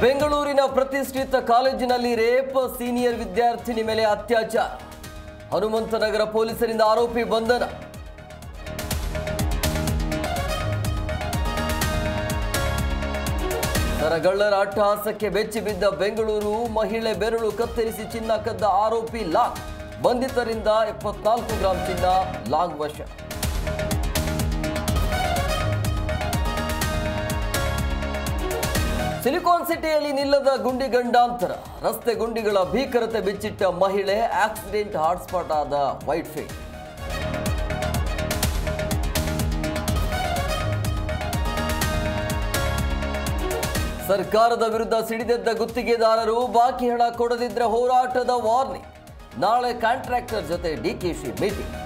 ಬೆಂಗಳೂರಿನ ಪ್ರತಿಷ್ಠಿತ ಕಾಲೇಜಿನಲ್ಲಿ ರೇಪ್, ಸೀನಿಯರ್ ವಿದ್ಯಾರ್ಥಿನಿ ಮೇಲೆ ಅತ್ಯಾಚಾರ. ಹನುಮಂತನಗರ ಪೊಲೀಸರಿಂದ ಆರೋಪಿ ಬಂಧನ. ಸರಗಳ್ಳರ ಅಟ್ಟಹಾಸಕ್ಕೆ ಬೆಚ್ಚಿ ಬಿದ್ದ ಬೆಂಗಳೂರು. ಮಹಿಳೆ ಬೆರಳು ಕತ್ತರಿಸಿ ಚಿನ್ನ ಕದ್ದ ಆರೋಪಿ ಲಾಕ್. ಬಂಧಿತರಿಂದ 74 ಗ್ರಾಂ ಚಿನ್ನ, ಲಾಂಗ್ ವಶ. ಸಿಲಿಕಾನ್ ಸಿಟಿಯಲ್ಲಿ ನಿಲ್ಲದ ಗುಂಡಿ ಗಂಡಾಂತರ. ರಸ್ತೆ ಗುಂಡಿಗಳ ಭೀಕರತೆ ಬಿಚ್ಚಿಟ್ಟ ಮಹಿಳೆ. ಆಕ್ಸಿಡೆಂಟ್ ಹಾಟ್ಸ್ಪಾಟ್ ಆದ ವೈಟ್ ಫೀಲ್ಡ್. ಸರ್ಕಾರದ ವಿರುದ್ಧ ಸಿಡಿದೆದ್ದ ಗುತ್ತಿಗೆದಾರರು. ಬಾಕಿ ಹಣ ಕೊಡದಿದ್ರೆ ಹೋರಾಟದ ವಾರ್ನಿಂಗ್. ನಾಳೆ ಕಾಂಟ್ರಾಕ್ಟರ್ ಜೊತೆ ಡಿಕೆಶಿ ಮೀಟಿಂಗ್.